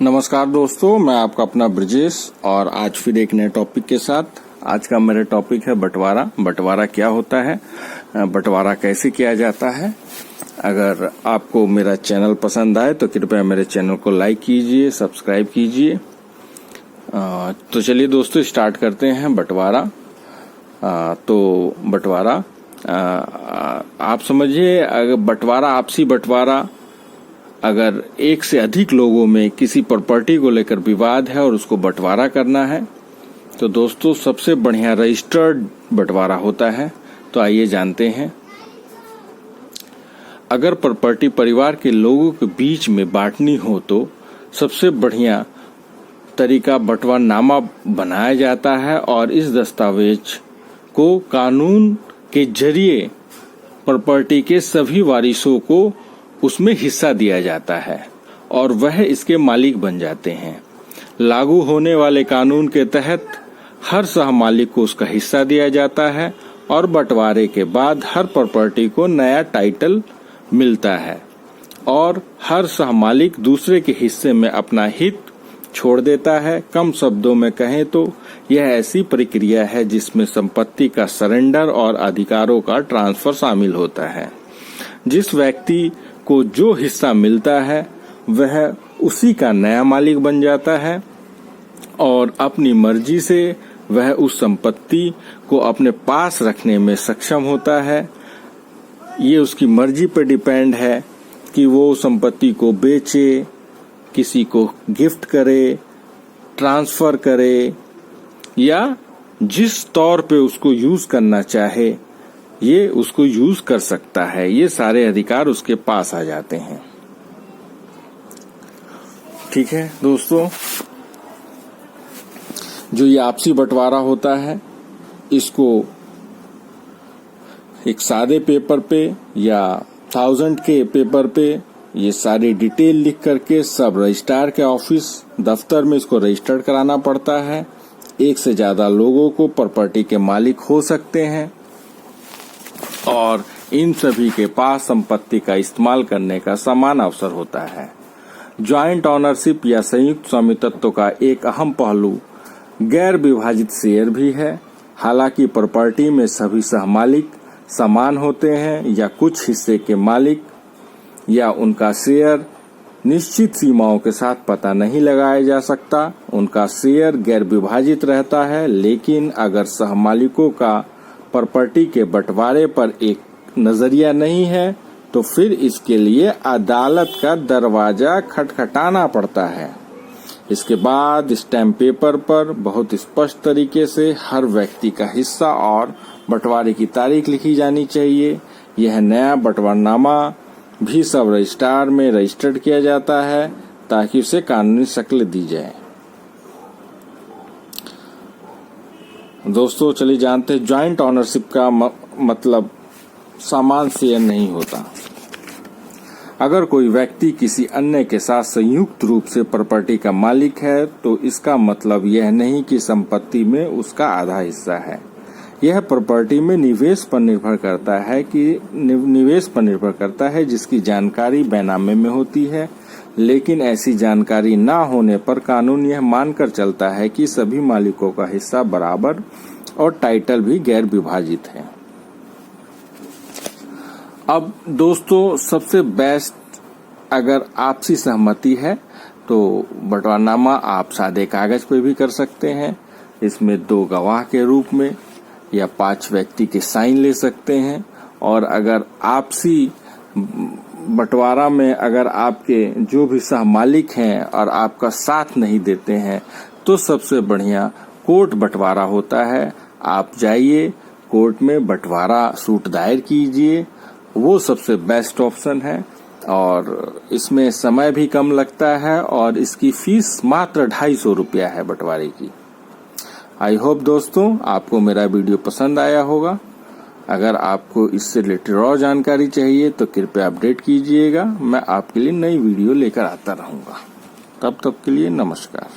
नमस्कार दोस्तों, मैं आपका अपना ब्रजेश और आज फिर एक नए टॉपिक के साथ। आज का मेरा टॉपिक है बंटवारा। बंटवारा क्या होता है, बंटवारा कैसे किया जाता है। अगर आपको मेरा चैनल पसंद आए तो कृपया मेरे चैनल को लाइक कीजिए, सब्सक्राइब कीजिए। तो चलिए दोस्तों स्टार्ट करते हैं बंटवारा। तो बंटवारा आप समझिए, अगर बंटवारा आपसी बंटवारा, अगर एक से अधिक लोगों में किसी प्रॉपर्टी को लेकर विवाद है और उसको बंटवारा करना है तो दोस्तों सबसे बढ़िया रजिस्टर्ड बंटवारा होता है। तो आइए जानते हैं। अगर प्रॉपर्टी परिवार के लोगों के बीच में बांटनी हो तो सबसे बढ़िया तरीका बंटवारनामा बनाया जाता है और इस दस्तावेज को कानून के जरिए प्रॉपर्टी के सभी वारिसों को उसमें हिस्सा दिया जाता है और वह इसके मालिक बन जाते हैं। लागू होने वाले कानून के तहत हर सहमालिक को उसका हिस्सा दिया जाता है और बंटवारे के बाद हर प्रॉपर्टी को नया टाइटल मिलता है और हर सहमालिक दूसरे के हिस्से में अपना हित छोड़ देता है। कम शब्दों में कहें तो यह ऐसी प्रक्रिया है जिसमें संपत्ति का सरेंडर और अधिकारों का ट्रांसफर शामिल होता है। जिस व्यक्ति को जो हिस्सा मिलता है वह उसी का नया मालिक बन जाता है और अपनी मर्जी से वह उस संपत्ति को अपने पास रखने में सक्षम होता है। ये उसकी मर्जी पर डिपेंड है कि वो संपत्ति को बेचे, किसी को गिफ्ट करे, ट्रांसफर करे या जिस तौर पे उसको यूज करना चाहे ये उसको यूज कर सकता है। ये सारे अधिकार उसके पास आ जाते हैं। ठीक है दोस्तों, जो ये आपसी बंटवारा होता है इसको एक सादे पेपर पे या 1000 के पेपर पे ये सारी डिटेल लिख करके सब रजिस्ट्रार के ऑफिस दफ्तर में इसको रजिस्टर्ड कराना पड़ता है। एक से ज्यादा लोगों को प्रॉपर्टी के मालिक हो सकते हैं और इन सभी के पास संपत्ति का इस्तेमाल करने का समान अवसर होता है। ज्वाइंट ऑनरशिप या संयुक्त स्वामित्व का एक अहम पहलू गैर विभाजित शेयर भी है। हालांकि प्रॉपर्टी में सभी सहमालिक समान होते हैं या कुछ हिस्से के मालिक या उनका शेयर निश्चित सीमाओं के साथ पता नहीं लगाया जा सकता। उनका शेयर गैर विभाजित रहता है, लेकिन अगर सहमालिकों का प्रॉपर्टी के बंटवारे पर एक नजरिया नहीं है तो फिर इसके लिए अदालत का दरवाजा खटखटाना पड़ता है। इसके बाद स्टैम्प पेपर पर बहुत स्पष्ट तरीके से हर व्यक्ति का हिस्सा और बंटवारे की तारीख लिखी जानी चाहिए। यह नया बंटवारनामा भी सब रजिस्ट्रार में रजिस्टर्ड किया जाता है ताकि उसे कानूनी शक्ल दी जाए। दोस्तों चलिए जानते हैं ज्वाइंट ऑनरशिप का मतलब समान शेयर नहीं होता। अगर कोई व्यक्ति किसी अन्य के साथ संयुक्त रूप से प्रॉपर्टी का मालिक है तो इसका मतलब यह नहीं कि संपत्ति में उसका आधा हिस्सा है। यह प्रॉपर्टी में निवेश पर निर्भर करता है जिसकी जानकारी बैनामे में होती है, लेकिन ऐसी जानकारी ना होने पर कानून यह मानकर चलता है कि सभी मालिकों का हिस्सा बराबर और टाइटल भी गैर विभाजित है। अब दोस्तों सबसे बेस्ट अगर आपसी सहमति है तो बंटवारनामा आप सादे कागज पे भी कर सकते हैं। इसमें 2 गवाह के रूप में या 5 व्यक्ति के साइन ले सकते हैं। और अगर आपसी बंटवारा में अगर आपके जो भी सहमालिक हैं और आपका साथ नहीं देते हैं तो सबसे बढ़िया कोर्ट बंटवारा होता है। आप जाइए कोर्ट में बंटवारा सूट दायर कीजिए, वो सबसे बेस्ट ऑप्शन है और इसमें समय भी कम लगता है और इसकी फीस मात्र 250 रुपया है बंटवारे की। आई होप दोस्तों आपको मेरा वीडियो पसंद आया होगा। अगर आपको इससे रिलेटेड और जानकारी चाहिए तो कृपया अपडेट कीजिएगा। मैं आपके लिए नई वीडियो लेकर आता रहूंगा। तब तक के लिए नमस्कार।